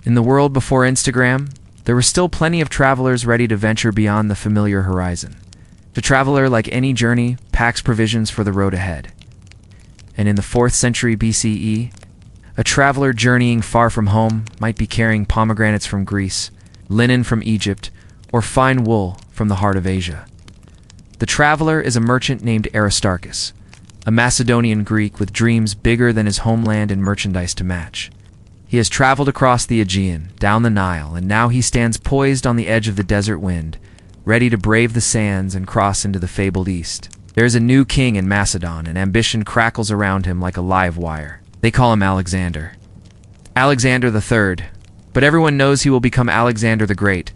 In the world before Instagram, there were still plenty of travelers ready to venture beyond the familiar horizon. The traveler, like any journey, packs provisions for the road ahead. And in the 4th century BCE, a traveler journeying far from home might be carrying pomegranates from Greece, linen from Egypt, or fine wool from the heart of Asia. The traveler is a merchant named Aristarchus, a Macedonian Greek with dreams bigger than his homeland and merchandise to match. He has traveled across the Aegean, down the Nile, and now he stands poised on the edge of the desert wind, ready to brave the sands and cross into the fabled East. There is a new king in Macedon, and ambition crackles around him like a live wire. They call him Alexander. Alexander III, but everyone knows he will become Alexander the Great.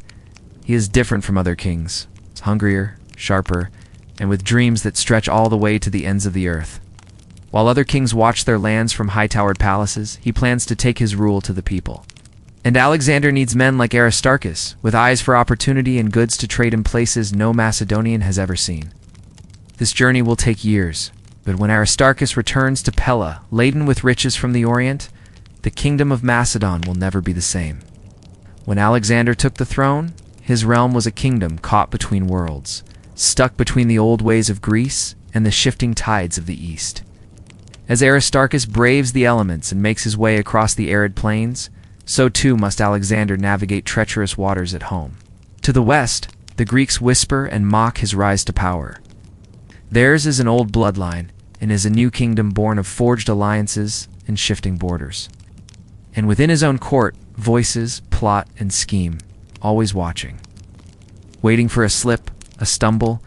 He is different from other kings. He's hungrier, sharper, and with dreams that stretch all the way to the ends of the earth. While other kings watch their lands from high-towered palaces, he plans to take his rule to the people. And Alexander needs men like Aristarchus, with eyes for opportunity and goods to trade in places no Macedonian has ever seen. This journey will take years, but when Aristarchus returns to Pella, laden with riches from the Orient, the kingdom of Macedon will never be the same. When Alexander took the throne, his realm was a kingdom caught between worlds, stuck between the old ways of Greece and the shifting tides of the East. As Aristarchus braves the elements and makes his way across the arid plains, so too must Alexander navigate treacherous waters at home. To the west, the Greeks whisper and mock his rise to power. Theirs is an old bloodline, and is a new kingdom born of forged alliances and shifting borders. And within his own court, voices, plot, and scheme, always watching. Waiting for a slip, a stumble,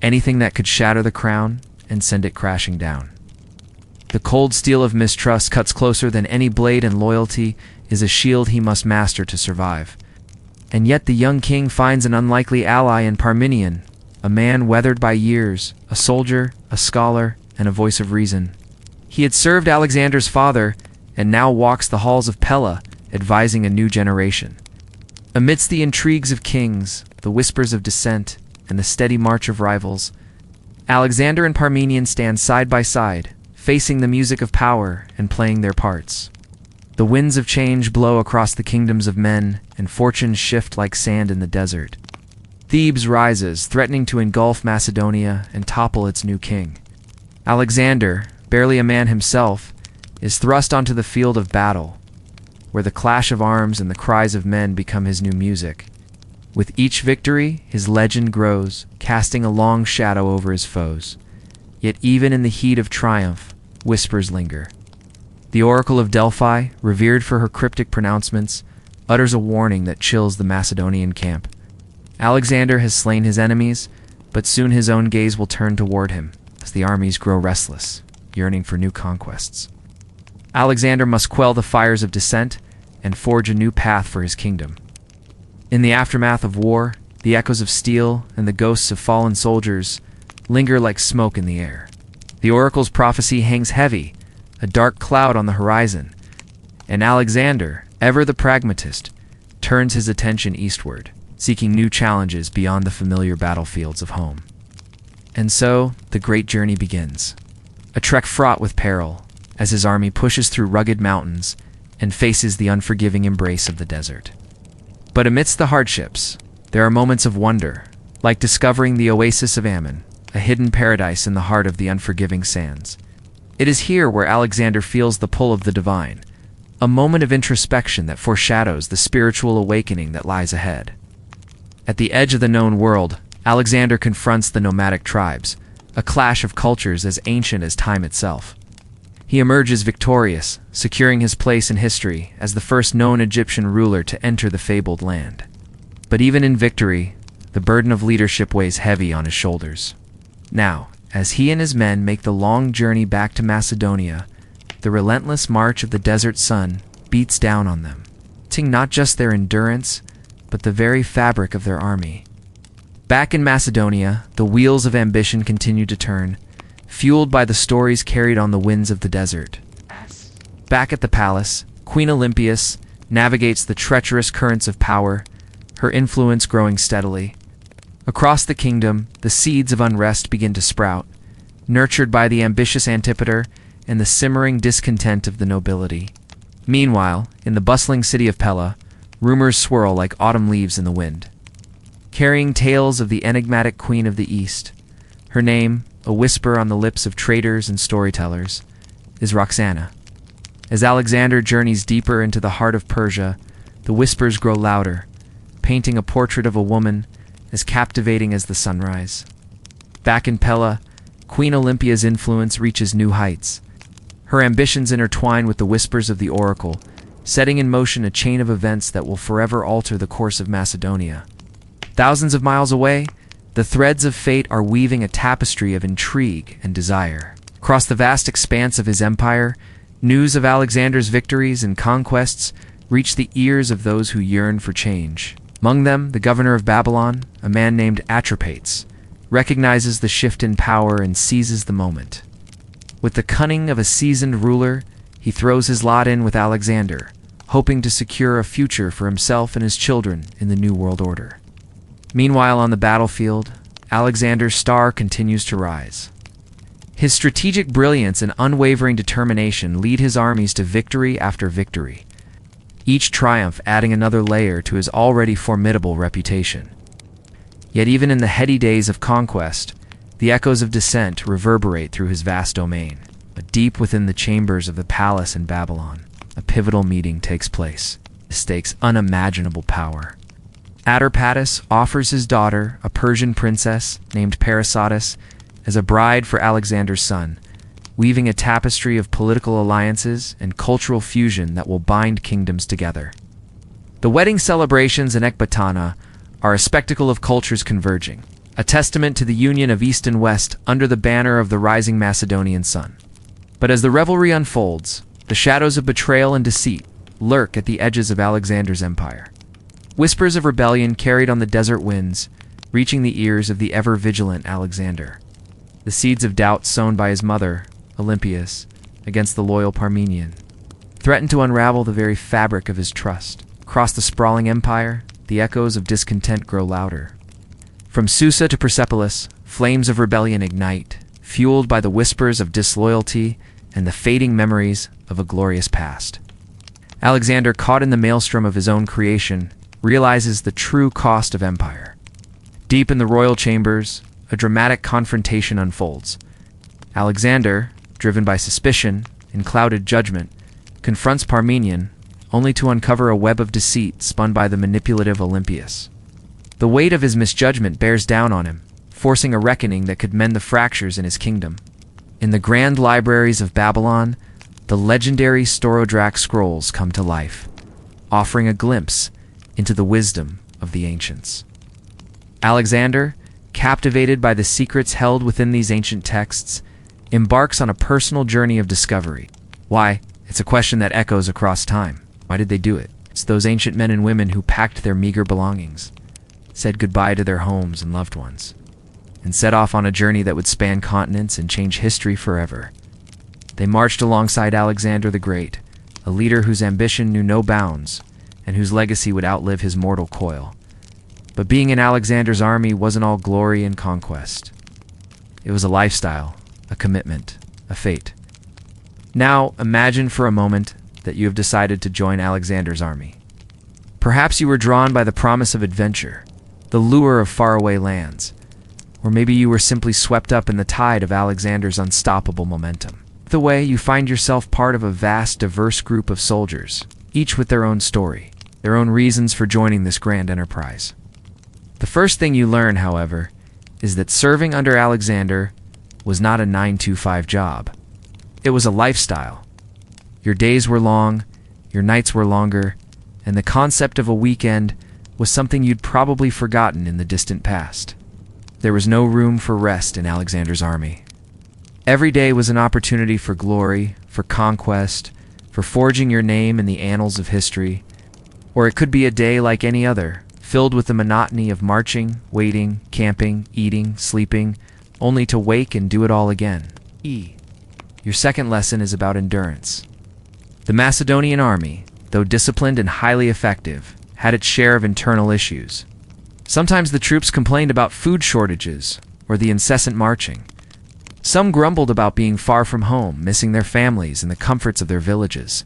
anything that could shatter the crown and send it crashing down. The cold steel of mistrust cuts closer than any blade, and loyalty is a shield he must master to survive. And yet the young king finds an unlikely ally in Parmenion, a man weathered by years, a soldier, a scholar, and a voice of reason. He had served Alexander's father, and now walks the halls of Pella, advising a new generation. Amidst the intrigues of kings, the whispers of dissent, and the steady march of rivals, Alexander and Parmenion stand side by side, facing the music of power and playing their parts. The winds of change blow across the kingdoms of men, and fortunes shift like sand in the desert. Thebes rises, threatening to engulf Macedonia and topple its new king. Alexander, barely a man himself, is thrust onto the field of battle, where the clash of arms and the cries of men become his new music. With each victory, his legend grows, casting a long shadow over his foes. Yet even in the heat of triumph, whispers linger. The Oracle of Delphi, revered for her cryptic pronouncements, utters a warning that chills the Macedonian camp. Alexander has slain his enemies, but soon his own gaze will turn toward him, as the armies grow restless, yearning for new conquests. Alexander must quell the fires of dissent and forge a new path for his kingdom. In the aftermath of war, the echoes of steel and the ghosts of fallen soldiers linger like smoke in the air. The oracle's prophecy hangs heavy, a dark cloud on the horizon, and Alexander, ever the pragmatist, turns his attention eastward, seeking new challenges beyond the familiar battlefields of home. And so, the great journey begins. A trek fraught with peril, as his army pushes through rugged mountains and faces the unforgiving embrace of the desert. But amidst the hardships, there are moments of wonder, like discovering the oasis of Ammon, a hidden paradise in the heart of the unforgiving sands. It is here where Alexander feels the pull of the divine, a moment of introspection that foreshadows the spiritual awakening that lies ahead. At the edge of the known world, Alexander confronts the nomadic tribes, a clash of cultures as ancient as time itself. He emerges victorious, securing his place in history as the first known Egyptian ruler to enter the fabled land. But even in victory, the burden of leadership weighs heavy on his shoulders. Now, as he and his men make the long journey back to Macedonia, the relentless march of the desert sun beats down on them, testing not just their endurance, but the very fabric of their army. Back in Macedonia, the wheels of ambition continue to turn, fueled by the stories carried on the winds of the desert. Back at the palace, Queen Olympias navigates the treacherous currents of power, her influence growing steadily. Across the kingdom, the seeds of unrest begin to sprout, nurtured by the ambitious Antipater and the simmering discontent of the nobility. Meanwhile, in the bustling city of Pella, Rumors swirl like autumn leaves in the wind, carrying tales of the enigmatic queen of the East. Her name, a whisper on the lips of traders and storytellers, is Roxana. As Alexander journeys deeper into the heart of Persia, the whispers grow louder, painting a portrait of a woman as captivating as the sunrise. Back in Pella, Queen Olympia's influence reaches new heights. Her ambitions intertwine with the whispers of the oracle, setting in motion a chain of events that will forever alter the course of Macedonia. Thousands of miles away, the threads of fate are weaving a tapestry of intrigue and desire. Across the vast expanse of his empire, news of Alexander's victories and conquests reach the ears of those who yearn for change. Among them, the governor of Babylon, a man named Atropates, recognizes the shift in power and seizes the moment. With the cunning of a seasoned ruler, he throws his lot in with Alexander, hoping to secure a future for himself and his children in the New World Order. Meanwhile, on the battlefield, Alexander's star continues to rise. His strategic brilliance and unwavering determination lead his armies to victory after victory, each triumph adding another layer to his already formidable reputation. Yet even in the heady days of conquest, the echoes of dissent reverberate through his vast domain. But deep within the chambers of the palace in Babylon, a pivotal meeting takes place. It stakes unimaginable power. Atropates offers his daughter, a Persian princess named Parysatis, as a bride for Alexander's son, weaving a tapestry of political alliances and cultural fusion that will bind kingdoms together. The wedding celebrations in Ecbatana are a spectacle of cultures converging, a testament to the union of East and West under the banner of the rising Macedonian sun. But as the revelry unfolds, the shadows of betrayal and deceit lurk at the edges of Alexander's empire. Whispers of rebellion carried on the desert winds, reaching the ears of the ever-vigilant Alexander. The seeds of doubt sown by his mother, Olympias, against the loyal Parmenion, threaten to unravel the very fabric of his trust. Across the sprawling empire, the echoes of discontent grow louder. From Susa to Persepolis, flames of rebellion ignite, fueled by the whispers of disloyalty and the fading memories of a glorious past. Alexander, caught in the maelstrom of his own creation, realizes the true cost of empire. Deep in the royal chambers, a dramatic confrontation unfolds. Alexander, driven by suspicion and clouded judgment, confronts Parmenion, only to uncover a web of deceit spun by the manipulative Olympias. The weight of his misjudgment bears down on him, forcing a reckoning that could mend the fractures in his kingdom. In the grand libraries of Babylon, the legendary Storodrak scrolls come to life, offering a glimpse into the wisdom of the ancients. Alexander, captivated by the secrets held within these ancient texts, embarks on a personal journey of discovery. Why? It's a question that echoes across time. Why did they do it? It's those ancient men and women who packed their meager belongings, said goodbye to their homes and loved ones, and set off on a journey that would span continents and change history forever. They marched alongside Alexander the Great, a leader whose ambition knew no bounds and whose legacy would outlive his mortal coil. But being in Alexander's army wasn't all glory and conquest. It was a lifestyle, a commitment, a fate. Now, imagine for a moment that you have decided to join Alexander's army. Perhaps you were drawn by the promise of adventure, the lure of faraway lands, or maybe you were simply swept up in the tide of Alexander's unstoppable momentum. Either way, you find yourself part of a vast, diverse group of soldiers, each with their own story, their own reasons for joining this grand enterprise. The first thing you learn, however, is that serving under Alexander was not a 9-to-5 job. It was a lifestyle. Your days were long, your nights were longer, and the concept of a weekend was something you'd probably forgotten in the distant past. There was no room for rest in Alexander's army. Every day was an opportunity for glory, for conquest, for forging your name in the annals of history. Or it could be a day like any other, filled with the monotony of marching, waiting, camping, eating, sleeping, only to wake and do it all again. Your second lesson is about endurance. The Macedonian army, though disciplined and highly effective, had its share of internal issues. Sometimes the troops complained about food shortages or the incessant marching. Some grumbled about being far from home, missing their families and the comforts of their villages.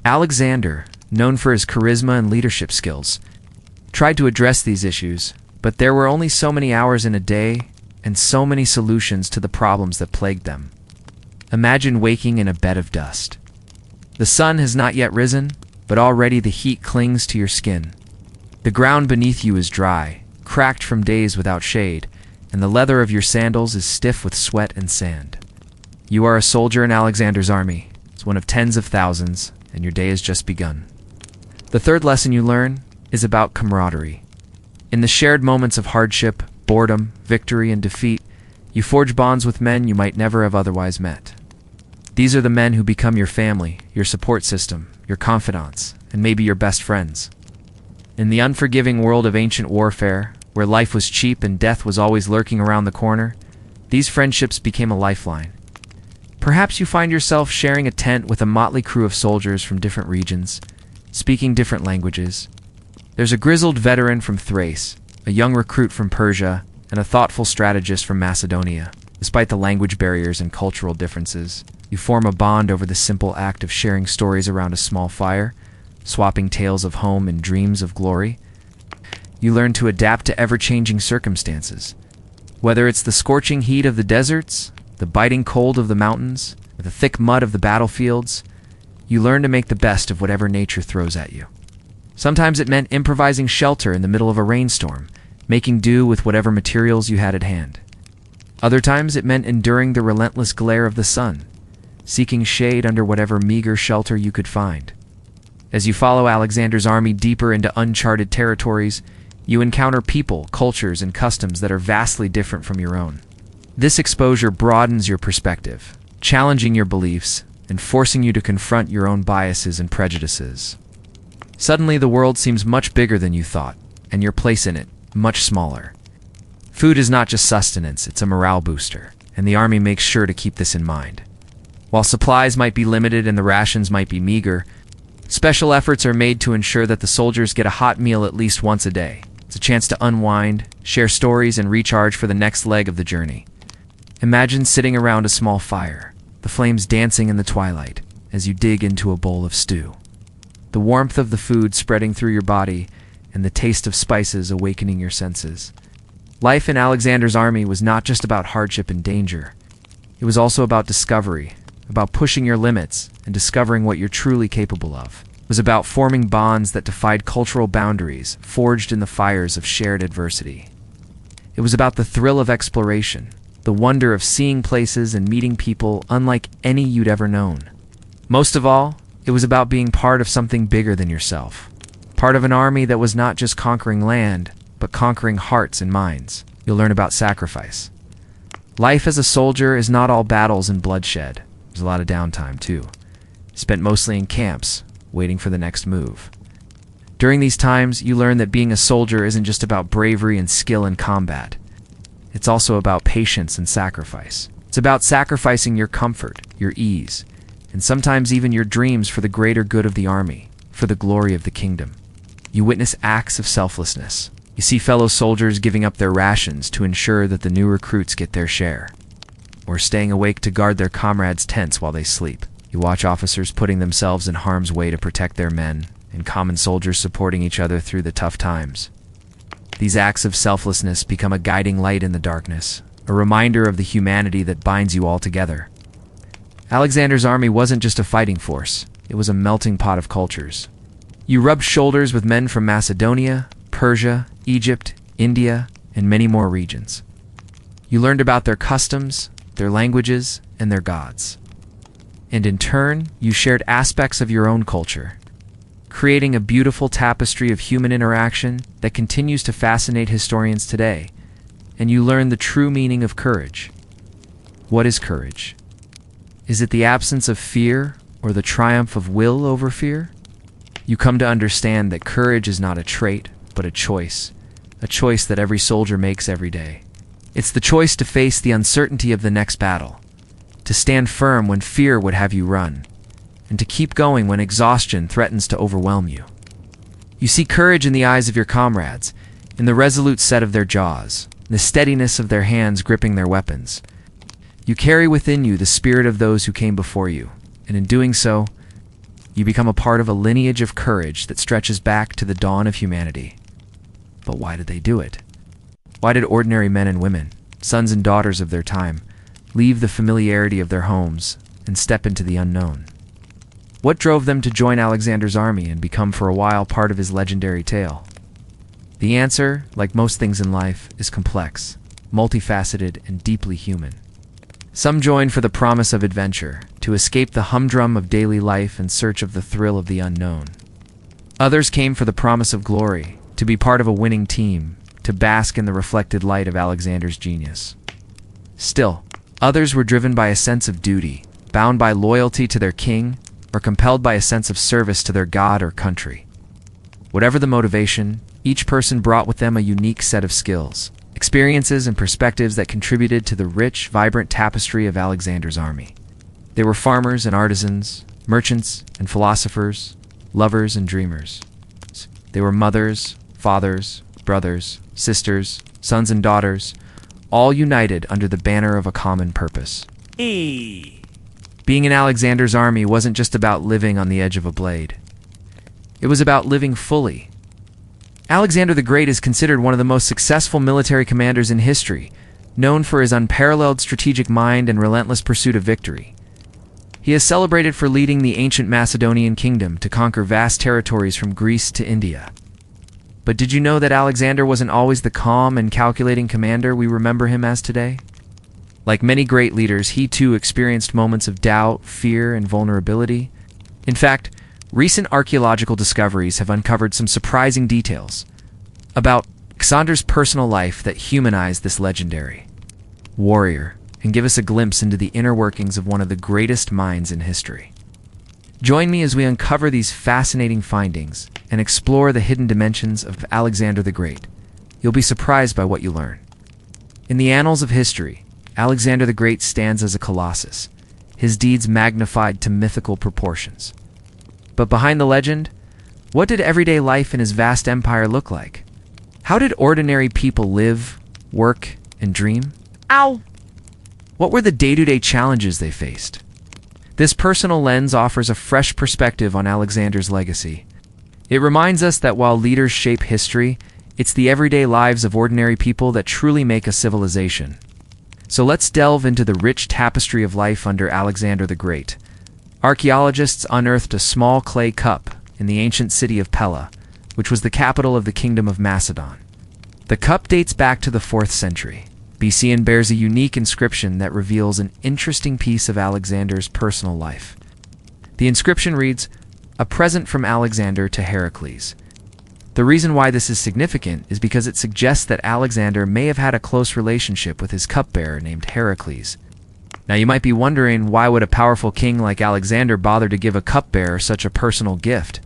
Alexander, known for his charisma and leadership skills, tried to address these issues, but there were only so many hours in a day and so many solutions to the problems that plagued them. Imagine waking in a bed of dust. The sun has not yet risen, but already the heat clings to your skin. The ground beneath you is dry, cracked from days without shade, and the leather of your sandals is stiff with sweat and sand. You are a soldier in Alexander's army. It's one of tens of thousands, and your day has just begun. The third lesson you learn is about camaraderie. In the shared moments of hardship, boredom, victory, and defeat, you forge bonds with men you might never have otherwise met. These are the men who become your family, your support system, your confidants, and maybe your best friends. In the unforgiving world of ancient warfare, where life was cheap and death was always lurking around the corner, these friendships became a lifeline. Perhaps you find yourself sharing a tent with a motley crew of soldiers from different regions, speaking different languages. There's a grizzled veteran from Thrace, a young recruit from Persia, and a thoughtful strategist from Macedonia. Despite the language barriers and cultural differences, you form a bond over the simple act of sharing stories around a small fire, swapping tales of home and dreams of glory. You learn to adapt to ever-changing circumstances. Whether it's the scorching heat of the deserts, the biting cold of the mountains, or the thick mud of the battlefields, you learn to make the best of whatever nature throws at you. Sometimes it meant improvising shelter in the middle of a rainstorm, making do with whatever materials you had at hand. Other times it meant enduring the relentless glare of the sun, seeking shade under whatever meager shelter you could find. As you follow Alexander's army deeper into uncharted territories, you encounter people, cultures, and customs that are vastly different from your own. This exposure broadens your perspective, challenging your beliefs, and forcing you to confront your own biases and prejudices. Suddenly, the world seems much bigger than you thought, and your place in it much smaller. Food is not just sustenance, it's a morale booster, and the army makes sure to keep this in mind. While supplies might be limited and the rations might be meager, special efforts are made to ensure that the soldiers get a hot meal at least once a day. It's a chance to unwind, share stories, and recharge for the next leg of the journey. Imagine sitting around a small fire, the flames dancing in the twilight as you dig into a bowl of stew. The warmth of the food spreading through your body and the taste of spices awakening your senses. Life in Alexander's army was not just about hardship and danger. It was also about discovery, about pushing your limits and discovering what you're truly capable of. It was about forming bonds that defied cultural boundaries, forged in the fires of shared adversity. It was about the thrill of exploration, the wonder of seeing places and meeting people unlike any you'd ever known. Most of all, it was about being part of something bigger than yourself. Part of an army that was not just conquering land, but conquering hearts and minds. You'll learn about sacrifice. Life as a soldier is not all battles and bloodshed. There's a lot of downtime, too. Spent mostly in camps, waiting for the next move. During these times, you learn that being a soldier isn't just about bravery and skill in combat. It's also about patience and sacrifice. It's about sacrificing your comfort, your ease, and sometimes even your dreams for the greater good of the army, for the glory of the kingdom. You witness acts of selflessness. You see fellow soldiers giving up their rations to ensure that the new recruits get their share, or staying awake to guard their comrades' tents while they sleep. You watch officers putting themselves in harm's way to protect their men, and common soldiers supporting each other through the tough times. These acts of selflessness become a guiding light in the darkness, a reminder of the humanity that binds you all together. Alexander's army wasn't just a fighting force, it was a melting pot of cultures. You rubbed shoulders with men from Macedonia, Persia, Egypt, India, and many more regions. You learned about their customs, their languages, and their gods. And in turn, you shared aspects of your own culture, creating a beautiful tapestry of human interaction that continues to fascinate historians today. And you learn the true meaning of courage. What is courage? Is it the absence of fear or the triumph of will over fear? You come to understand that courage is not a trait, but a choice that every soldier makes every day. It's the choice to face the uncertainty of the next battle, to stand firm when fear would have you run, and to keep going when exhaustion threatens to overwhelm you. You see courage in the eyes of your comrades, in the resolute set of their jaws, the steadiness of their hands gripping their weapons. You carry within you the spirit of those who came before you, and in doing so, you become a part of a lineage of courage that stretches back to the dawn of humanity. But why did they do it? Why did ordinary men and women, sons and daughters of their time, leave the familiarity of their homes and step into the unknown? What drove them to join Alexander's army and become for a while part of his legendary tale? The answer, like most things in life, is complex, multifaceted, and deeply human. Some joined for the promise of adventure, to escape the humdrum of daily life in search of the thrill of the unknown. Others came for the promise of glory, to be part of a winning team, to bask in the reflected light of Alexander's genius. Still, others were driven by a sense of duty, bound by loyalty to their king, or compelled by a sense of service to their god or country. Whatever the motivation, each person brought with them a unique set of skills, experiences, and perspectives that contributed to the rich, vibrant tapestry of Alexander's army. They were farmers and artisans, merchants and philosophers, lovers and dreamers. They were mothers, fathers, brothers, sisters, sons and daughters, all united under the banner of a common purpose. Being in Alexander's army wasn't just about living on the edge of a blade. It was about living fully. Alexander the Great is considered one of the most successful military commanders in history, known for his unparalleled strategic mind and relentless pursuit of victory. He is celebrated for leading the ancient Macedonian kingdom to conquer vast territories from Greece to India. But did you know that Alexander wasn't always the calm and calculating commander we remember him as today? Like many great leaders, he too experienced moments of doubt, fear, and vulnerability. In fact, recent archaeological discoveries have uncovered some surprising details about Alexander's personal life that humanize this legendary warrior and give us a glimpse into the inner workings of one of the greatest minds in history. Join me as we uncover these fascinating findings and explore the hidden dimensions of Alexander the Great. You'll be surprised by what you learn. In the annals of history, Alexander the Great stands as a colossus, his deeds magnified to mythical proportions. But behind the legend, what did everyday life in his vast empire look like? How did ordinary people live, work, and dream? Ow! What were the day-to-day challenges they faced? This personal lens offers a fresh perspective on Alexander's legacy. It reminds us that while leaders shape history, it's the everyday lives of ordinary people that truly make a civilization. So let's delve into the rich tapestry of life under Alexander the Great. Archaeologists unearthed a small clay cup in the ancient city of Pella, which was the capital of the Kingdom of Macedon. The cup dates back to the 4th century BC and bears a unique inscription that reveals an interesting piece of Alexander's personal life. The inscription reads, "A present from Alexander to Heracles." The reason why this is significant is because it suggests that Alexander may have had a close relationship with his cupbearer named Heracles. Now you might be wondering, why would a powerful king like Alexander bother to give a cupbearer such a personal gift?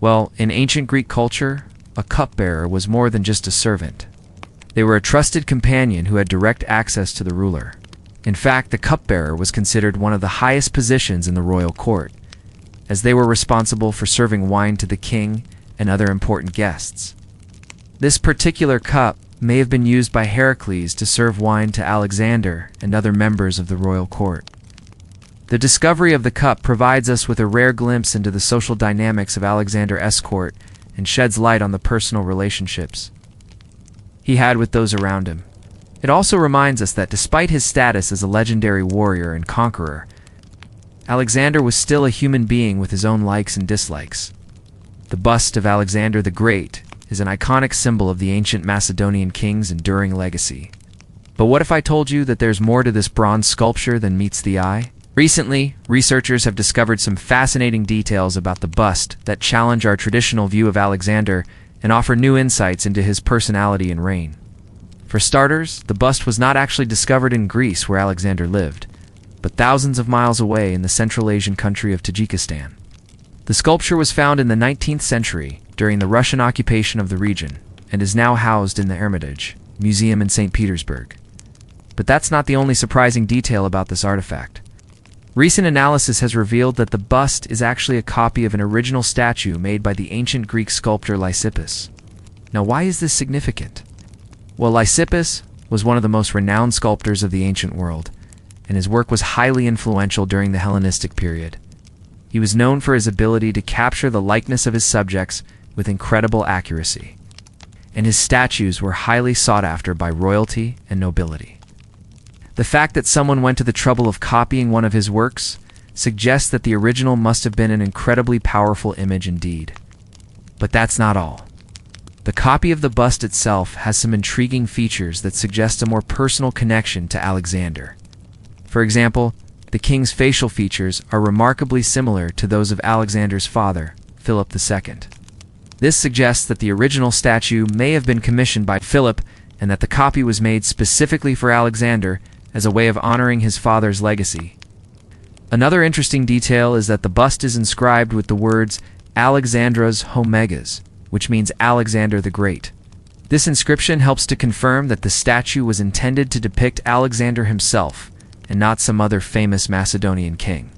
Well, in ancient Greek culture, a cupbearer was more than just a servant. They were a trusted companion who had direct access to the ruler. In fact, the cupbearer was considered one of the highest positions in the royal court, as they were responsible for serving wine to the king and other important guests. This particular cup may have been used by Heracles to serve wine to Alexander and other members of the royal court. The discovery of the cup provides us with a rare glimpse into the social dynamics of Alexander's court and sheds light on the personal relationships he had with those around him. It also reminds us that despite his status as a legendary warrior and conqueror, Alexander was still a human being with his own likes and dislikes. The bust of Alexander the Great is an iconic symbol of the ancient Macedonian king's enduring legacy. But what if I told you that there's more to this bronze sculpture than meets the eye? Recently, researchers have discovered some fascinating details about the bust that challenge our traditional view of Alexander and offer new insights into his personality and reign. For starters, the bust was not actually discovered in Greece, where Alexander lived, but thousands of miles away in the Central Asian country of Tajikistan. The sculpture was found in the 19th century during the Russian occupation of the region and is now housed in the Hermitage Museum in St. Petersburg. But that's not the only surprising detail about this artifact. Recent analysis has revealed that the bust is actually a copy of an original statue made by the ancient Greek sculptor Lysippus. Now, why is this significant? Well, Lysippus was one of the most renowned sculptors of the ancient world, and his work was highly influential during the Hellenistic period. He was known for his ability to capture the likeness of his subjects with incredible accuracy, and his statues were highly sought after by royalty and nobility. The fact that someone went to the trouble of copying one of his works suggests that the original must have been an incredibly powerful image indeed. But that's not all. The copy of the bust itself has some intriguing features that suggest a more personal connection to Alexander. For example, the king's facial features are remarkably similar to those of Alexander's father, Philip II. This suggests that the original statue may have been commissioned by Philip and that the copy was made specifically for Alexander as a way of honoring his father's legacy. Another interesting detail is that the bust is inscribed with the words Alexandras Homegas, which means Alexander the Great. This inscription helps to confirm that the statue was intended to depict Alexander himself and not some other famous Macedonian king.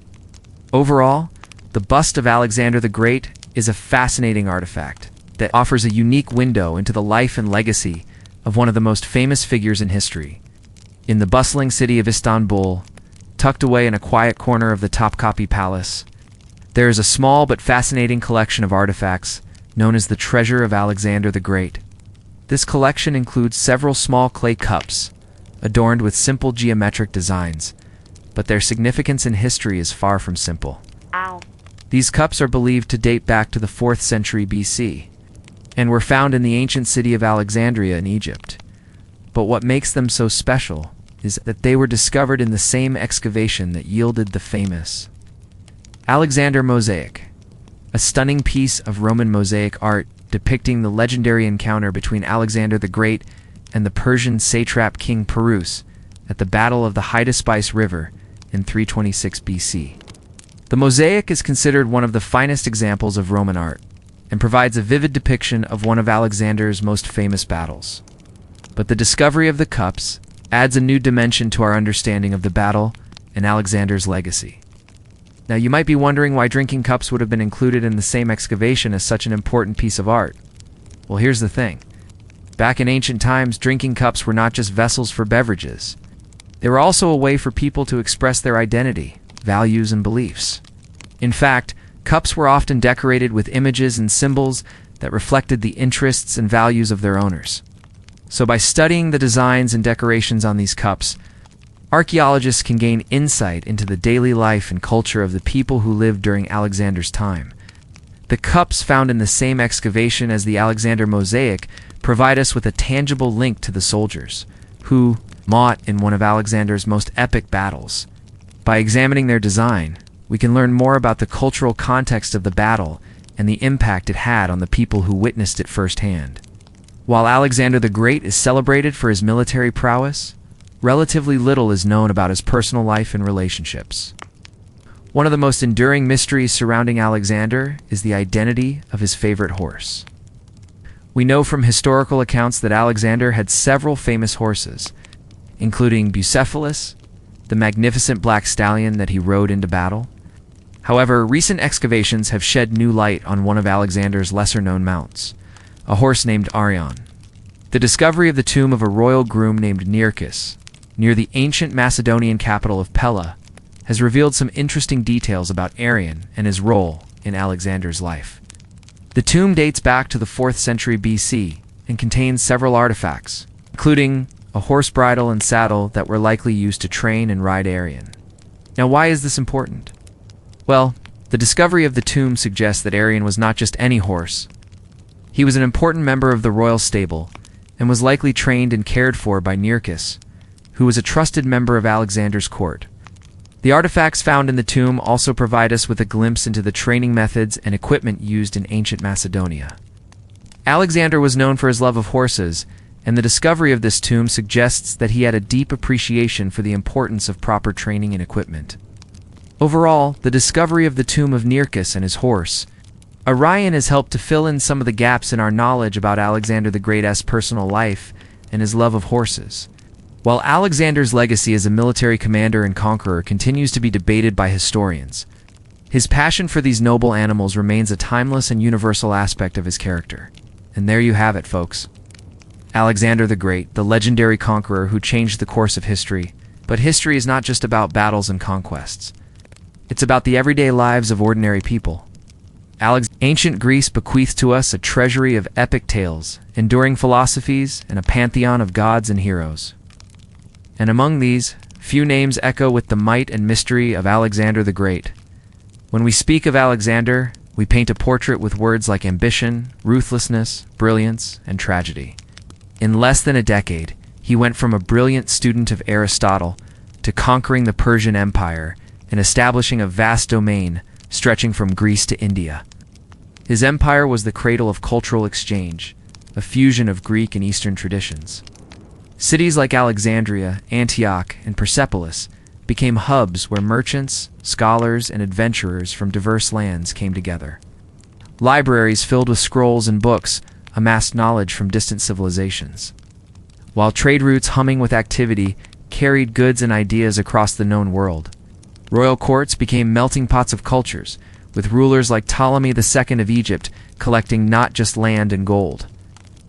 Overall, the bust of Alexander the Great is a fascinating artifact that offers a unique window into the life and legacy of one of the most famous figures in history. In the bustling city of Istanbul, tucked away in a quiet corner of the Topkapi Palace, there is a small but fascinating collection of artifacts known as the Treasure of Alexander the Great. This collection includes several small clay cups, adorned with simple geometric designs, but their significance in history is far from simple. Ow. These cups are believed to date back to the 4th century BC, and were found in the ancient city of Alexandria in Egypt. But what makes them so special is that they were discovered in the same excavation that yielded the famous Alexander Mosaic, a stunning piece of Roman mosaic art depicting the legendary encounter between Alexander the Great and the Persian satrap King Pyrrhus at the Battle of the Hydaspes River in 326 BC. The mosaic is considered one of the finest examples of Roman art and provides a vivid depiction of one of Alexander's most famous battles. But the discovery of the cups adds a new dimension to our understanding of the battle and Alexander's legacy. Now, you might be wondering why drinking cups would have been included in the same excavation as such an important piece of art. Well, here's the thing. Back in ancient times, drinking cups were not just vessels for beverages. They were also a way for people to express their identity, values, and beliefs. In fact, cups were often decorated with images and symbols that reflected the interests and values of their owners. So by studying the designs and decorations on these cups, archaeologists can gain insight into the daily life and culture of the people who lived during Alexander's time. The cups found in the same excavation as the Alexander mosaic provide us with a tangible link to the soldiers, who fought in one of Alexander's most epic battles. By examining their design, we can learn more about the cultural context of the battle and the impact it had on the people who witnessed it firsthand. While Alexander the Great is celebrated for his military prowess, relatively little is known about his personal life and relationships. One of the most enduring mysteries surrounding Alexander is the identity of his favorite horse. We know from historical accounts that Alexander had several famous horses, including Bucephalus, the magnificent black stallion that he rode into battle. However, recent excavations have shed new light on one of Alexander's lesser-known mounts, a horse named Arion. The discovery of the tomb of a royal groom named Nearchus, near the ancient Macedonian capital of Pella, has revealed some interesting details about Arion and his role in Alexander's life. The tomb dates back to the 4th century BC and contains several artifacts, including a horse bridle and saddle that were likely used to train and ride Arion. Now, why is this important? Well, the discovery of the tomb suggests that Arion was not just any horse. He was an important member of the royal stable and was likely trained and cared for by Nearchus, who was a trusted member of Alexander's court. The artifacts found in the tomb also provide us with a glimpse into the training methods and equipment used in ancient Macedonia. Alexander was known for his love of horses, and the discovery of this tomb suggests that he had a deep appreciation for the importance of proper training and equipment. Overall, the discovery of the tomb of Nearchus and his horse, Arion, has helped to fill in some of the gaps in our knowledge about Alexander the Great's personal life and his love of horses. While Alexander's legacy as a military commander and conqueror continues to be debated by historians, his passion for these noble animals remains a timeless and universal aspect of his character. And there you have it, folks. Alexander the Great, the legendary conqueror who changed the course of history. But history is not just about battles and conquests. It's about the everyday lives of ordinary people. Ancient Greece bequeathed to us a treasury of epic tales, enduring philosophies, and a pantheon of gods and heroes. And among these, few names echo with the might and mystery of Alexander the Great. When we speak of Alexander, we paint a portrait with words like ambition, ruthlessness, brilliance, and tragedy. In less than a decade, he went from a brilliant student of Aristotle to conquering the Persian Empire and establishing a vast domain stretching from Greece to India. His empire was the cradle of cultural exchange, a fusion of Greek and Eastern traditions. Cities like Alexandria, Antioch, and Persepolis became hubs where merchants, scholars, and adventurers from diverse lands came together. Libraries filled with scrolls and books amassed knowledge from distant civilizations, while trade routes humming with activity carried goods and ideas across the known world. Royal courts became melting pots of cultures, with rulers like Ptolemy II of Egypt collecting not just land and gold,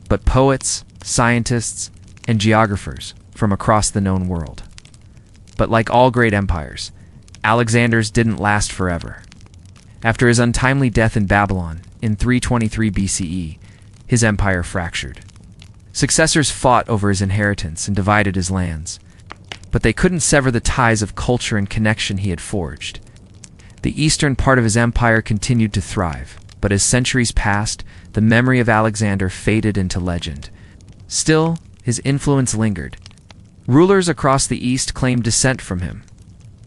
but poets, scientists, and geographers from across the known world. But like all great empires, Alexander's didn't last forever. After his untimely death in Babylon in 323 BCE, his empire fractured. Successors fought over his inheritance and divided his lands, but they couldn't sever the ties of culture and connection he had forged. The eastern part of his empire continued to thrive, but as centuries passed, the memory of Alexander faded into legend. Still, his influence lingered. Rulers across the east claimed descent from him.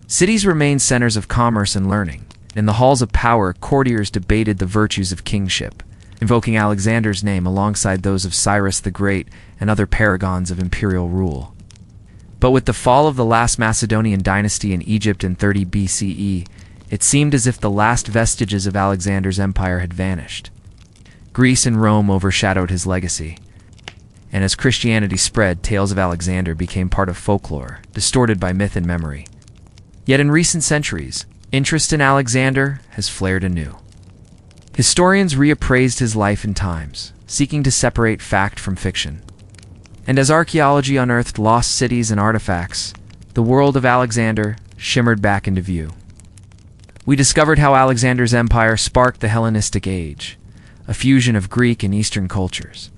Cities remained centers of commerce and learning. In the halls of power, courtiers debated the virtues of kingship, invoking Alexander's name alongside those of Cyrus the Great and other paragons of imperial rule. But with the fall of the last Macedonian dynasty in Egypt in 30 BCE, it seemed as if the last vestiges of Alexander's empire had vanished. Greece and Rome overshadowed his legacy, and as Christianity spread, tales of Alexander became part of folklore, distorted by myth and memory. Yet in recent centuries, interest in Alexander has flared anew. Historians reappraised his life and times, seeking to separate fact from fiction. And as archaeology unearthed lost cities and artifacts, the world of Alexander shimmered back into view. We discovered how Alexander's empire sparked the Hellenistic Age, a fusion of Greek and Eastern cultures.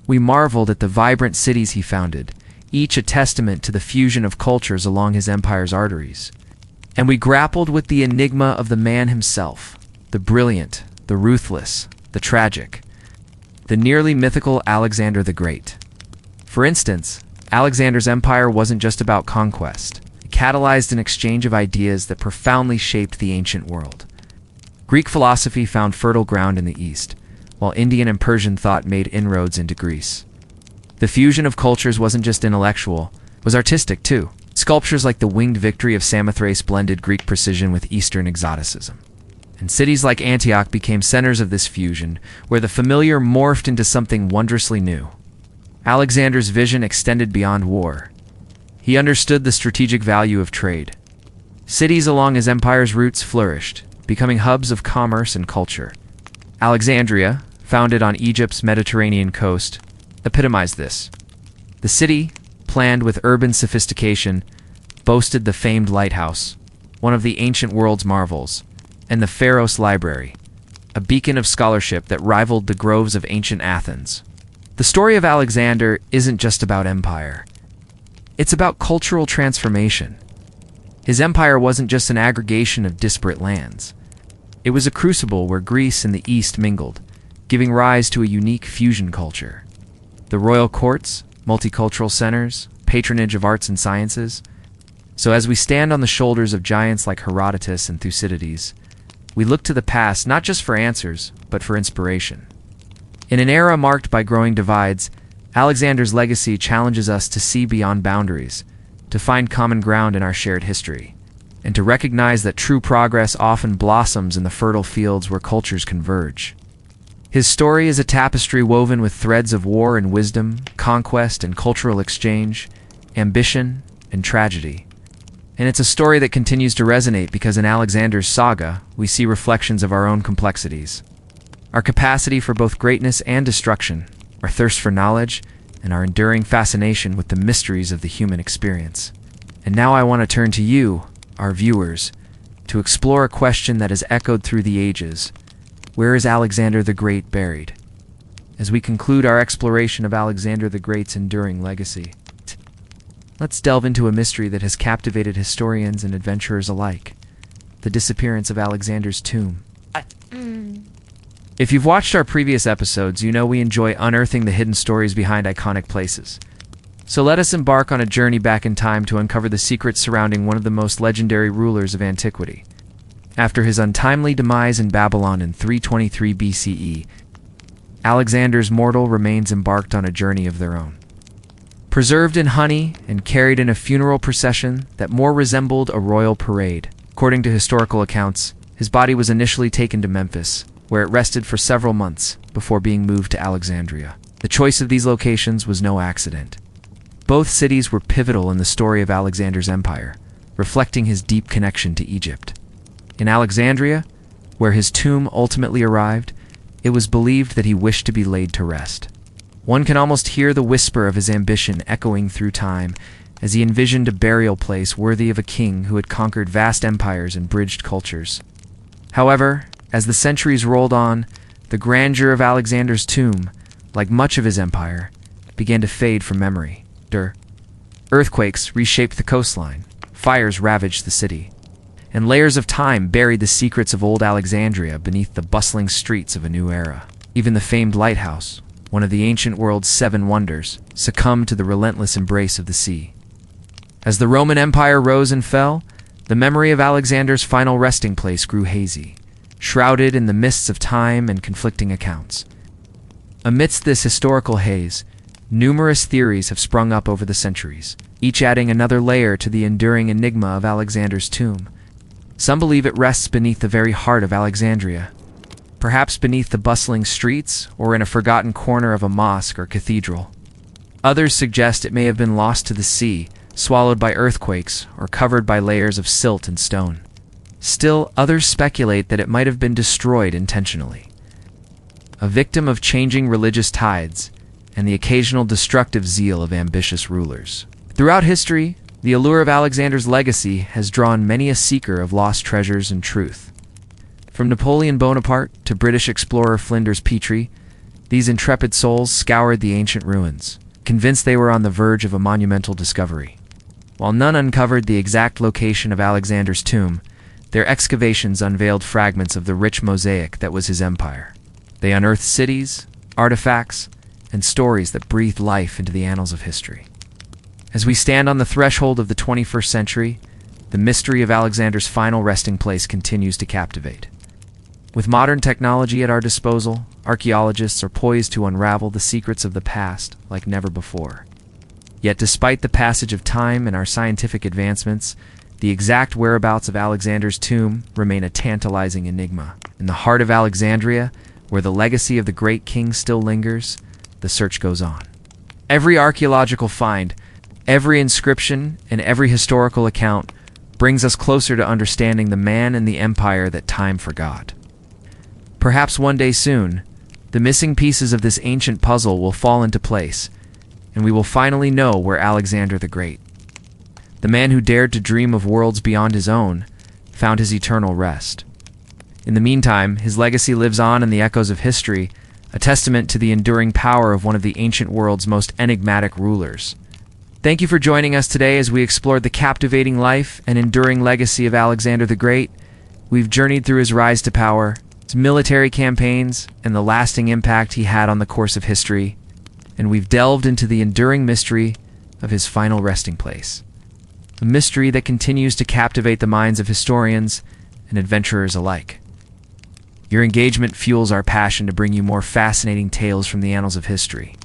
We marveled at the vibrant cities he founded, each a testament to the fusion of cultures along his empire's arteries. And we grappled with the enigma of the man himself, the brilliant, the ruthless, the tragic, the nearly mythical Alexander the Great. For instance, Alexander's empire wasn't just about conquest. It catalyzed an exchange of ideas that profoundly shaped the ancient world. Greek philosophy found fertile ground in the East, while Indian and Persian thought made inroads into Greece. The fusion of cultures wasn't just intellectual, it was artistic too. Sculptures like the Winged Victory of Samothrace blended Greek precision with Eastern exoticism. And cities like Antioch became centers of this fusion, where the familiar morphed into something wondrously new. Alexander's vision extended beyond war. He understood the strategic value of trade. Cities along his empire's routes flourished, becoming hubs of commerce and culture. Alexandria, founded on Egypt's Mediterranean coast, epitomized this. The city, planned with urban sophistication, boasted the famed lighthouse, one of the ancient world's marvels, and the Pharos Library, a beacon of scholarship that rivaled the groves of ancient Athens. The story of Alexander isn't just about empire. It's about cultural transformation. His empire wasn't just an aggregation of disparate lands. It was a crucible where Greece and the East mingled, giving rise to a unique fusion culture. The royal courts, multicultural centers, patronage of arts and sciences. So as we stand on the shoulders of giants like Herodotus and Thucydides, we look to the past not just for answers, but for inspiration. In an era marked by growing divides, Alexander's legacy challenges us to see beyond boundaries, to find common ground in our shared history, and to recognize that true progress often blossoms in the fertile fields where cultures converge. His story is a tapestry woven with threads of war and wisdom, conquest and cultural exchange, ambition and tragedy. And it's a story that continues to resonate because in Alexander's saga, we see reflections of our own complexities. Our capacity for both greatness and destruction, our thirst for knowledge, and our enduring fascination with the mysteries of the human experience. And now I want to turn to you, our viewers, to explore a question that has echoed through the ages: where is Alexander the Great buried? As we conclude our exploration of Alexander the Great's enduring legacy, let's delve into a mystery that has captivated historians and adventurers alike: the disappearance of Alexander's tomb. If you've watched our previous episodes, you know we enjoy unearthing the hidden stories behind iconic places. So let us embark on a journey back in time to uncover the secrets surrounding one of the most legendary rulers of antiquity. After his untimely demise in Babylon in 323 BCE, Alexander's mortal remains embarked on a journey of their own. Preserved in honey and carried in a funeral procession that more resembled a royal parade, according to historical accounts, his body was initially taken to Memphis, where it rested for several months before being moved to Alexandria. The choice of these locations was no accident. Both cities were pivotal in the story of Alexander's empire, reflecting his deep connection to Egypt. In Alexandria, where his tomb ultimately arrived, it was believed that he wished to be laid to rest. One can almost hear the whisper of his ambition echoing through time as he envisioned a burial place worthy of a king who had conquered vast empires and bridged cultures. However, as the centuries rolled on, the grandeur of Alexander's tomb, like much of his empire, began to fade from memory. Earthquakes reshaped the coastline, fires ravaged the city, and layers of time buried the secrets of old Alexandria beneath the bustling streets of a new era. Even the famed lighthouse, one of the ancient world's 7 wonders, succumbed to the relentless embrace of the sea. As the Roman Empire rose and fell, the memory of Alexander's final resting place grew hazy, shrouded in the mists of time and conflicting accounts. Amidst this historical haze, numerous theories have sprung up over the centuries, each adding another layer to the enduring enigma of Alexander's tomb. Some believe it rests beneath the very heart of Alexandria, perhaps beneath the bustling streets or in a forgotten corner of a mosque or cathedral. Others suggest it may have been lost to the sea, swallowed by earthquakes, or covered by layers of silt and stone. Still, others speculate that it might have been destroyed intentionally. A victim of changing religious tides and the occasional destructive zeal of ambitious rulers. Throughout history, the allure of Alexander's legacy has drawn many a seeker of lost treasures and truth. From Napoleon Bonaparte to British explorer Flinders Petrie, these intrepid souls scoured the ancient ruins, convinced they were on the verge of a monumental discovery. While none uncovered the exact location of Alexander's tomb, their excavations unveiled fragments of the rich mosaic that was his empire. They unearthed cities, artifacts, and stories that breathed life into the annals of history. As we stand on the threshold of the 21st century, the mystery of Alexander's final resting place continues to captivate. With modern technology at our disposal, archaeologists are poised to unravel the secrets of the past like never before. Yet despite the passage of time and our scientific advancements, the exact whereabouts of Alexander's tomb remain a tantalizing enigma. In the heart of Alexandria, where the legacy of the great king still lingers, the search goes on. Every archaeological find, every inscription, and every historical account brings us closer to understanding the man and the empire that time forgot. Perhaps one day soon, the missing pieces of this ancient puzzle will fall into place, and we will finally know where Alexander the Great, the man who dared to dream of worlds beyond his own, found his eternal rest. In the meantime, his legacy lives on in the echoes of history, a testament to the enduring power of one of the ancient world's most enigmatic rulers. Thank you for joining us today as we explored the captivating life and enduring legacy of Alexander the Great. We've journeyed through his rise to power, his military campaigns, and the lasting impact he had on the course of history, and we've delved into the enduring mystery of his final resting place. A mystery that continues to captivate the minds of historians and adventurers alike. Your engagement fuels our passion to bring you more fascinating tales from the annals of history.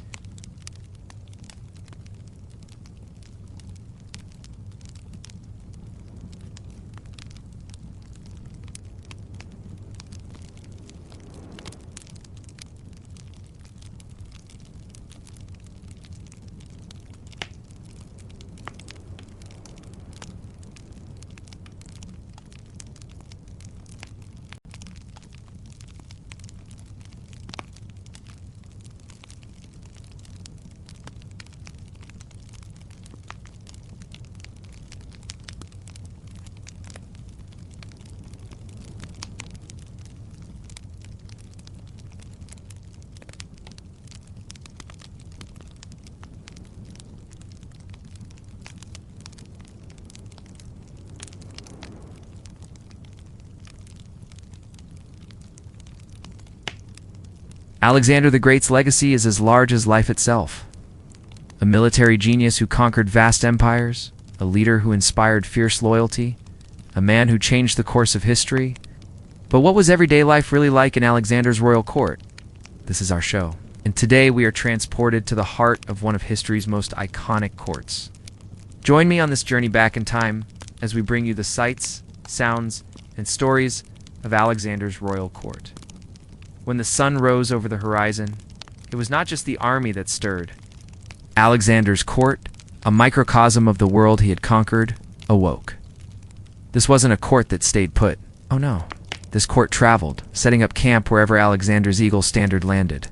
Alexander the Great's legacy is as large as life itself. A military genius who conquered vast empires, a leader who inspired fierce loyalty, a man who changed the course of history. But what was everyday life really like in Alexander's royal court? This is our show. And today we are transported to the heart of one of history's most iconic courts. Join me on this journey back in time as we bring you the sights, sounds, and stories of Alexander's royal court. When the sun rose over the horizon, it was not just the army that stirred. Alexander's court, a microcosm of the world he had conquered, awoke. This wasn't a court that stayed put. Oh no. This court traveled, setting up camp wherever Alexander's eagle standard landed.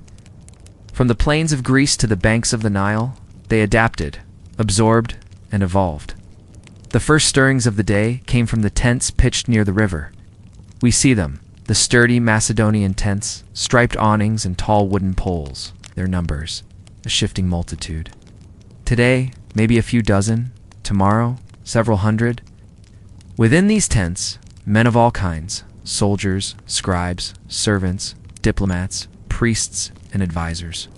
From the plains of Greece to the banks of the Nile, they adapted, absorbed, and evolved. The first stirrings of the day came from the tents pitched near the river. We see them, the sturdy Macedonian tents, striped awnings and tall wooden poles, their numbers, a shifting multitude. Today, maybe a few dozen, tomorrow, several hundred. Within these tents, men of all kinds, soldiers, scribes, servants, diplomats, priests, and advisors.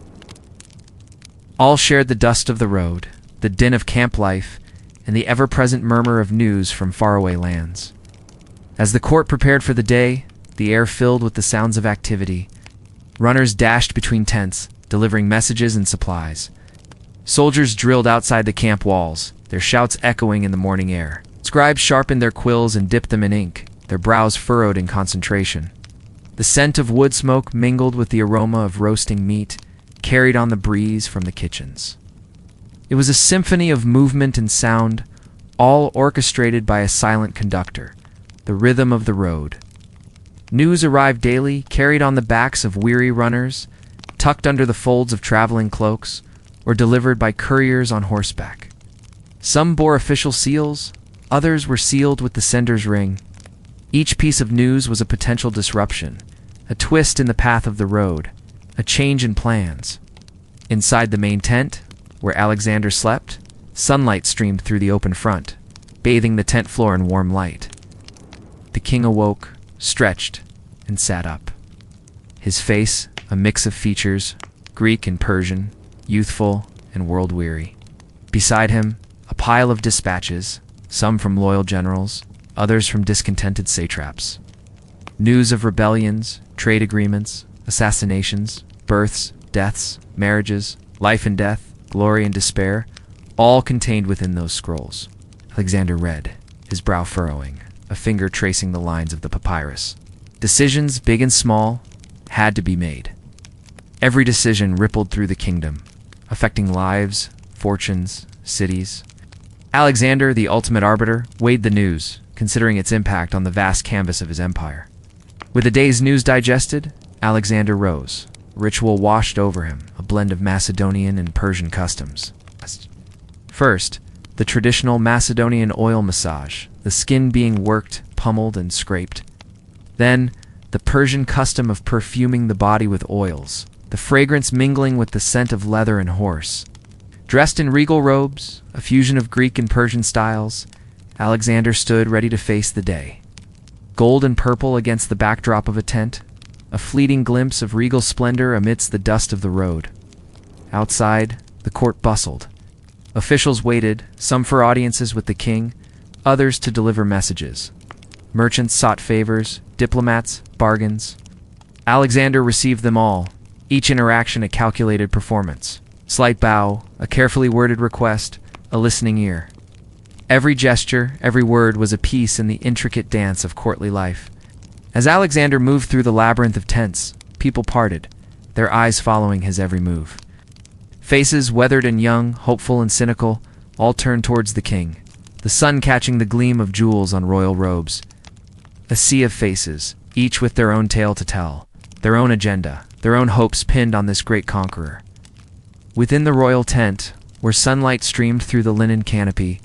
All shared the dust of the road, the din of camp life, and the ever-present murmur of news from faraway lands. As the court prepared for the day, the air filled with the sounds of activity. Runners dashed between tents, delivering messages and supplies. Soldiers drilled outside the camp walls, their shouts echoing in the morning air. Scribes sharpened their quills and dipped them in ink, their brows furrowed in concentration. The scent of wood smoke mingled with the aroma of roasting meat, carried on the breeze from the kitchens. It was a symphony of movement and sound, all orchestrated by a silent conductor, the rhythm of the road. News arrived daily, carried on the backs of weary runners, tucked under the folds of traveling cloaks, or delivered by couriers on horseback. Some bore official seals, others were sealed with the sender's ring. Each piece of news was a potential disruption, a twist in the path of the road, a change in plans. Inside the main tent, where Alexander slept, sunlight streamed through the open front, bathing the tent floor in warm light. The king awoke, stretched, and sat up. His face, a mix of features, Greek and Persian, youthful and world-weary. Beside him, a pile of dispatches, some from loyal generals, others from discontented satraps. News of rebellions, trade agreements, assassinations, births, deaths, marriages, life and death, glory and despair, all contained within those scrolls. Alexander read, his brow furrowing, a finger tracing the lines of the papyrus. Decisions, big and small, had to be made. Every decision rippled through the kingdom, affecting lives, fortunes, cities. Alexander, the ultimate arbiter, weighed the news, considering its impact on the vast canvas of his empire. With the day's news digested, Alexander rose. Ritual washed over him, a blend of Macedonian and Persian customs. First, the traditional Macedonian oil massage, the skin being worked, pummeled, and scraped. Then, the Persian custom of perfuming the body with oils, the fragrance mingling with the scent of leather and horse. Dressed in regal robes, a fusion of Greek and Persian styles, Alexander stood ready to face the day. Gold and purple against the backdrop of a tent, a fleeting glimpse of regal splendor amidst the dust of the road. Outside, the court bustled. Officials waited, some for audiences with the king, others to deliver messages. Merchants sought favors, diplomats, bargains. Alexander received them all, each interaction a calculated performance. Slight bow, a carefully worded request, a listening ear. Every gesture, every word was a piece in the intricate dance of courtly life. As Alexander moved through the labyrinth of tents, people parted, their eyes following his every move. Faces weathered and young, hopeful and cynical, all turned towards the king, the sun catching the gleam of jewels on royal robes. A sea of faces, each with their own tale to tell, their own agenda, their own hopes pinned on this great conqueror. Within the royal tent, where sunlight streamed through the linen canopy,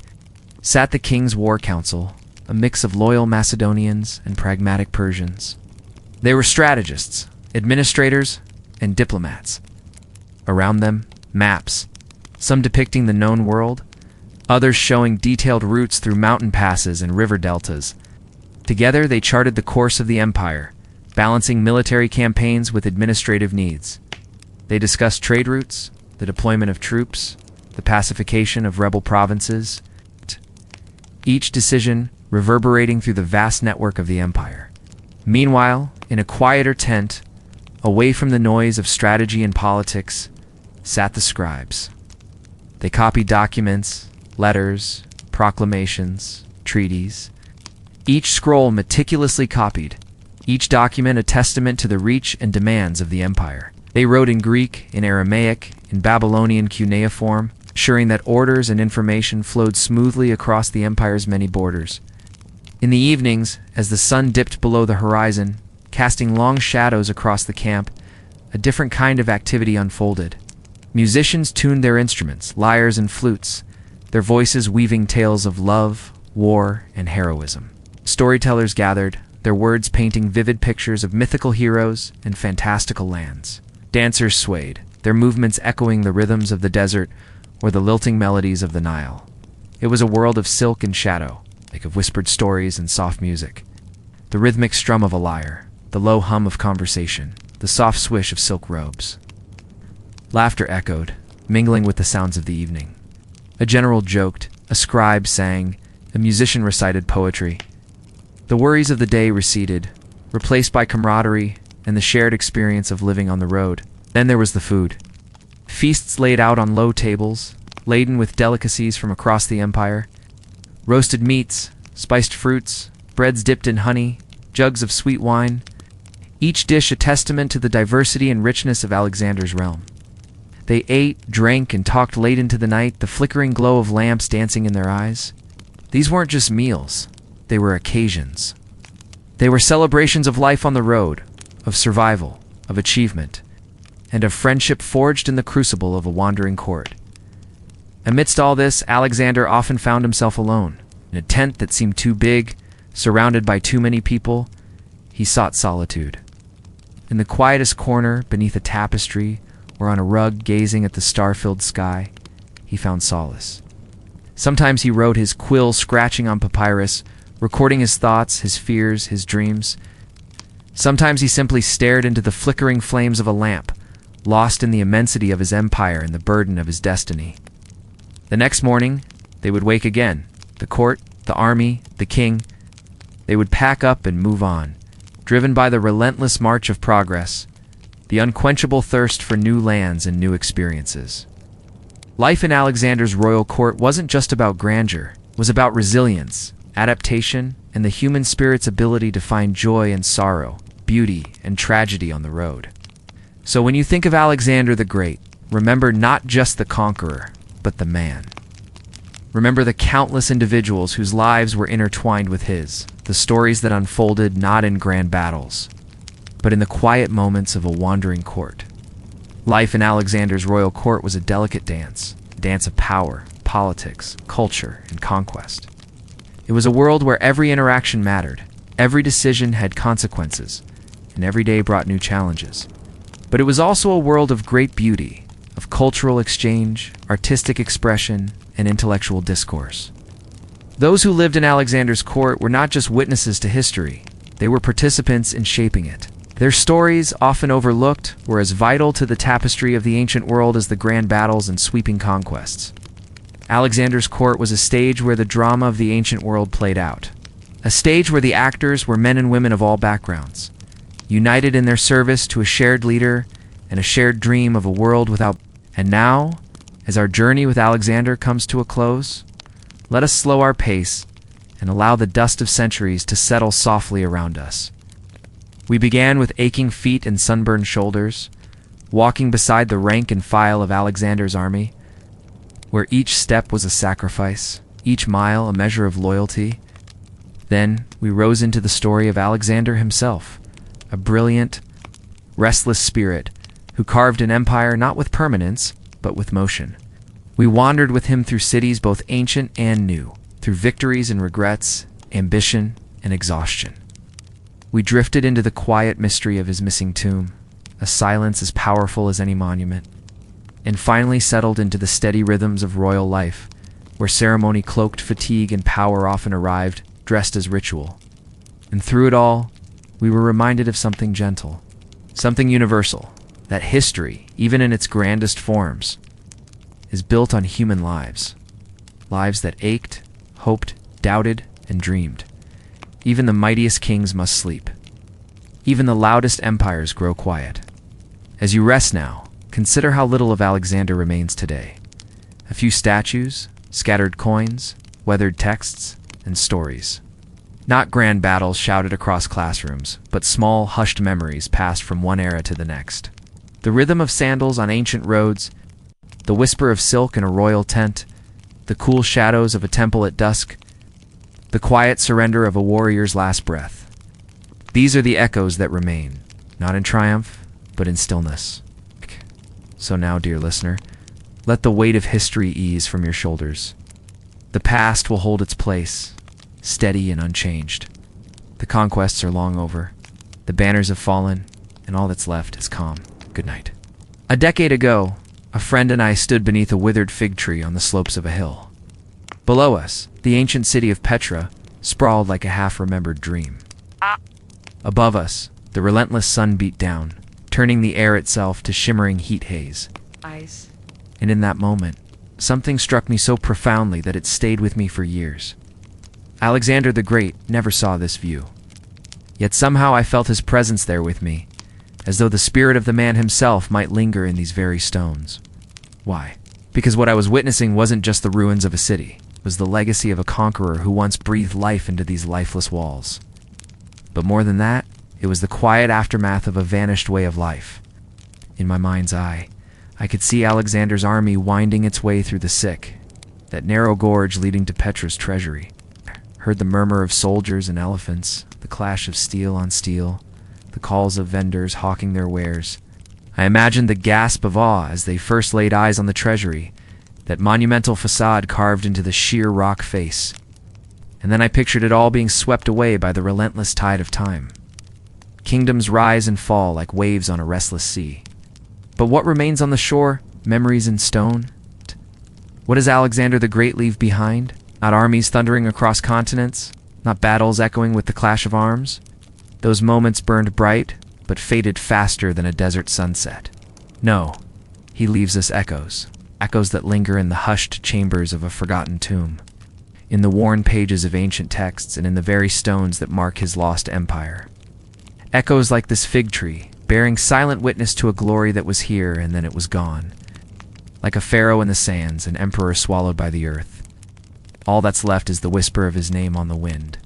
sat the king's war council, a mix of loyal Macedonians and pragmatic Persians. They were strategists, administrators, and diplomats. Around them, maps, some depicting the known world, others showing detailed routes through mountain passes and river deltas. Together they charted the course of the empire, balancing military campaigns with administrative needs. They discussed trade routes, the deployment of troops, the pacification of rebel provinces, each decision reverberating through the vast network of the empire. Meanwhile, in a quieter tent, away from the noise of strategy and politics, sat the scribes. They copied documents, letters, proclamations, treaties, each scroll meticulously copied, each document a testament to the reach and demands of the empire. They wrote in Greek, in Aramaic, in Babylonian cuneiform, ensuring that orders and information flowed smoothly across the empire's many borders. In the evenings, as the sun dipped below the horizon, casting long shadows across the camp, a different kind of activity unfolded. Musicians tuned their instruments, lyres and flutes, their voices weaving tales of love, war, and heroism. Storytellers gathered, their words painting vivid pictures of mythical heroes and fantastical lands. Dancers swayed, their movements echoing the rhythms of the desert or the lilting melodies of the Nile. It was a world of silk and shadow, like of whispered stories and soft music. The rhythmic strum of a lyre, the low hum of conversation, the soft swish of silk robes. Laughter echoed, mingling with the sounds of the evening. A general joked, a scribe sang, a musician recited poetry. The worries of the day receded, replaced by camaraderie and the shared experience of living on the road. Then there was the food. Feasts laid out on low tables, laden with delicacies from across the empire. Roasted meats, spiced fruits, breads dipped in honey, jugs of sweet wine. Each dish a testament to the diversity and richness of Alexander's realm. They ate, drank, and talked late into the night, the flickering glow of lamps dancing in their eyes. These weren't just meals. They were occasions. They were celebrations of life on the road, of survival, of achievement, and of friendship forged in the crucible of a wandering court. Amidst all this, Alexander often found himself alone. In a tent that seemed too big, surrounded by too many people, he sought solitude. In the quietest corner, beneath a tapestry, or on a rug gazing at the star-filled sky, he found solace. Sometimes he wrote, his quill scratching on papyrus, recording his thoughts, his fears, his dreams. Sometimes he simply stared into the flickering flames of a lamp, lost in the immensity of his empire and the burden of his destiny. The next morning, they would wake again. The court, the army, the king. They would pack up and move on, driven by the relentless march of progress, the unquenchable thirst for new lands and new experiences. Life in Alexander's royal court wasn't just about grandeur. It was about resilience, adaptation, and the human spirit's ability to find joy and sorrow, beauty and tragedy on the road. So when you think of Alexander the Great, remember not just the conqueror, but the man. Remember the countless individuals whose lives were intertwined with his, the stories that unfolded not in grand battles, but in the quiet moments of a wandering court. Life in Alexander's royal court was a delicate dance, a dance of power, politics, culture, and conquest. It was a world where every interaction mattered, every decision had consequences, and every day brought new challenges. But it was also a world of great beauty, of cultural exchange, artistic expression, and intellectual discourse. Those who lived in Alexander's court were not just witnesses to history, they were participants in shaping it. Their stories, often overlooked, were as vital to the tapestry of the ancient world as the grand battles and sweeping conquests. Alexander's court was a stage where the drama of the ancient world played out. A stage where the actors were men and women of all backgrounds, united in their service to a shared leader and a shared dream of a world without. And now, as our journey with Alexander comes to a close, let us slow our pace and allow the dust of centuries to settle softly around us. We began with aching feet and sunburned shoulders, walking beside the rank and file of Alexander's army, where each step was a sacrifice, each mile a measure of loyalty. Then we rose into the story of Alexander himself, a brilliant, restless spirit who carved an empire not with permanence, but with motion. We wandered with him through cities both ancient and new, through victories and regrets, ambition and exhaustion. We drifted into the quiet mystery of his missing tomb, a silence as powerful as any monument, and finally settled into the steady rhythms of royal life, where ceremony cloaked fatigue and power often arrived, dressed as ritual. And through it all, we were reminded of something gentle, something universal, that history, even in its grandest forms, is built on human lives. Lives that ached, hoped, doubted, and dreamed. Even the mightiest kings must sleep. Even the loudest empires grow quiet. As you rest now, consider how little of Alexander remains today. A few statues, scattered coins, weathered texts, and stories. Not grand battles shouted across classrooms, but small, hushed memories passed from one era to the next. The rhythm of sandals on ancient roads, the whisper of silk in a royal tent, the cool shadows of a temple at dusk, the quiet surrender of a warrior's last breath. These are the echoes that remain, not in triumph, but in stillness. So now, dear listener, let the weight of history ease from your shoulders. The past will hold its place, steady and unchanged. The conquests are long over. The banners have fallen, and all that's left is calm. Good night. A decade ago, a friend and I stood beneath a withered fig tree on the slopes of a hill. Below us, the ancient city of Petra sprawled like a half-remembered dream. Above us, the relentless sun beat down, turning the air itself to shimmering heat haze. Ice. And in that moment, something struck me so profoundly that it stayed with me for years. Alexander the Great never saw this view. Yet somehow I felt his presence there with me, as though the spirit of the man himself might linger in these very stones. Why? Because what I was witnessing wasn't just the ruins of a city. It was the legacy of a conqueror who once breathed life into these lifeless walls. But more than that, it was the quiet aftermath of a vanished way of life. In my mind's eye, I could see Alexander's army winding its way through the Sick, that narrow gorge leading to Petra's treasury. Heard the murmur of soldiers and elephants, the clash of steel on steel, the calls of vendors hawking their wares. I imagined the gasp of awe as they first laid eyes on the treasury, that monumental facade carved into the sheer rock face. And then I pictured it all being swept away by the relentless tide of time. Kingdoms rise and fall like waves on a restless sea. But what remains on the shore? Memories in stone? What does Alexander the Great leave behind? Not armies thundering across continents, not battles echoing with the clash of arms. Those moments burned bright, but faded faster than a desert sunset. No, he leaves us echoes, echoes that linger in the hushed chambers of a forgotten tomb, in the worn pages of ancient texts, and in the very stones that mark his lost empire. Echoes like this fig tree, bearing silent witness to a glory that was here and then it was gone. Like a pharaoh in the sands, an emperor swallowed by the earth. All that's left is the whisper of his name on the wind.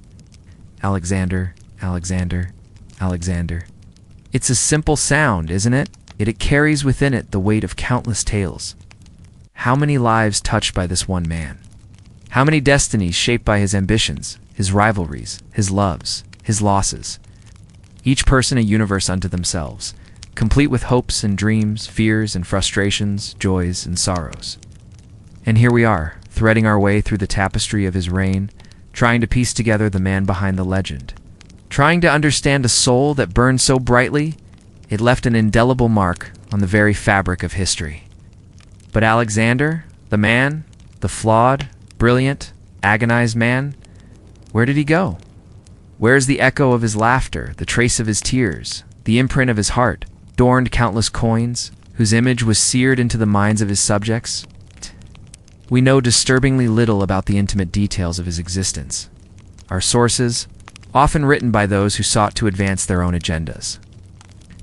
Alexander, Alexander, Alexander. It's a simple sound, isn't it? Yet it carries within it the weight of countless tales. How many lives touched by this one man? How many destinies shaped by his ambitions, his rivalries, his loves, his losses? Each person a universe unto themselves, complete with hopes and dreams, fears and frustrations, joys and sorrows. And here we are, threading our way through the tapestry of his reign, trying to piece together the man behind the legend. Trying to understand a soul that burned so brightly, it left an indelible mark on the very fabric of history. But Alexander, the man, the flawed, brilliant, agonized man, where did he go? Where is the echo of his laughter, the trace of his tears, the imprint of his heart, adorned countless coins, whose image was seared into the minds of his subjects? We know disturbingly little about the intimate details of his existence. Our sources, often written by those who sought to advance their own agendas,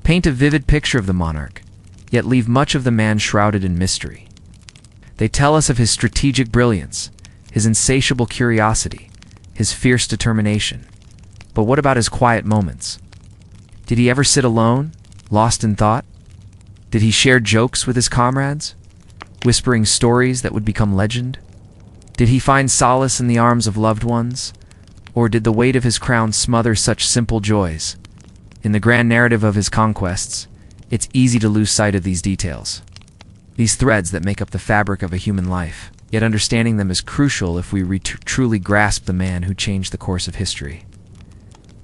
paint a vivid picture of the monarch, yet leave much of the man shrouded in mystery. They tell us of his strategic brilliance, his insatiable curiosity, his fierce determination. But what about his quiet moments? Did he ever sit alone, lost in thought? Did he share jokes with his comrades, whispering stories that would become legend? Did he find solace in the arms of loved ones? Or did the weight of his crown smother such simple joys? In the grand narrative of his conquests, it's easy to lose sight of these details. These threads that make up the fabric of a human life, yet understanding them is crucial if we truly grasp the man who changed the course of history.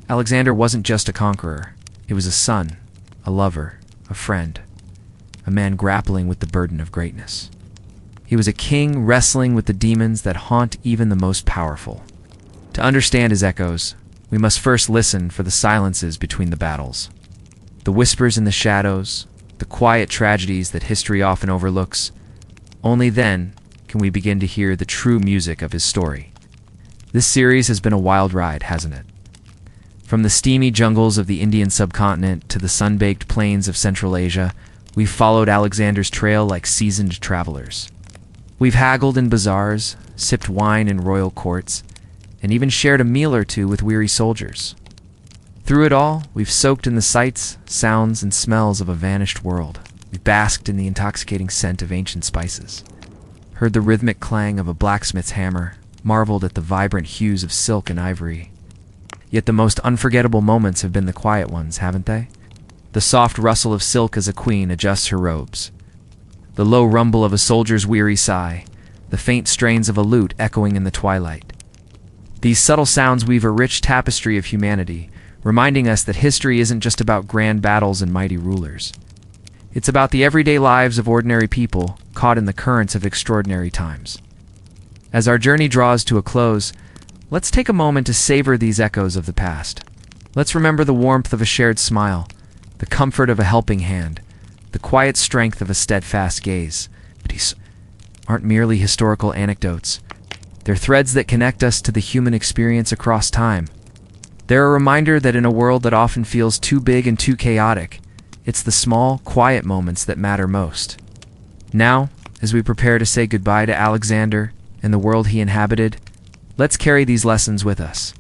Alexander wasn't just a conqueror. He was a son, a lover, a friend, a man grappling with the burden of greatness. He was a king wrestling with the demons that haunt even the most powerful. To understand his echoes, we must first listen for the silences between the battles. The whispers in the shadows, the quiet tragedies that history often overlooks. Only then can we begin to hear the true music of his story. This series has been a wild ride, hasn't it? From the steamy jungles of the Indian subcontinent to the sun-baked plains of Central Asia, we've followed Alexander's trail like seasoned travelers. We've haggled in bazaars, sipped wine in royal courts, and even shared a meal or two with weary soldiers. Through it all, we've soaked in the sights, sounds, and smells of a vanished world. We've basked in the intoxicating scent of ancient spices, heard the rhythmic clang of a blacksmith's hammer, marveled at the vibrant hues of silk and ivory. Yet the most unforgettable moments have been the quiet ones, haven't they? The soft rustle of silk as a queen adjusts her robes, the low rumble of a soldier's weary sigh, the faint strains of a lute echoing in the twilight. These subtle sounds weave a rich tapestry of humanity, reminding us that history isn't just about grand battles and mighty rulers. It's about the everyday lives of ordinary people caught in the currents of extraordinary times. As our journey draws to a close, let's take a moment to savor these echoes of the past. Let's remember the warmth of a shared smile, the comfort of a helping hand, the quiet strength of a steadfast gaze. These aren't merely historical anecdotes. They're threads that connect us to the human experience across time. They're a reminder that in a world that often feels too big and too chaotic, it's the small, quiet moments that matter most. Now, as we prepare to say goodbye to Alexander and the world he inhabited, let's carry these lessons with us.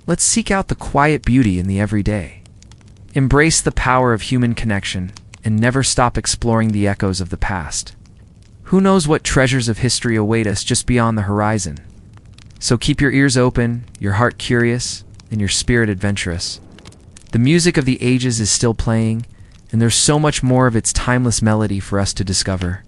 Let's seek out the quiet beauty in the everyday. Embrace the power of human connection and never stop exploring the echoes of the past. Who knows what treasures of history await us just beyond the horizon? So keep your ears open, your heart curious, and your spirit adventurous. The music of the ages is still playing, and there's so much more of its timeless melody for us to discover.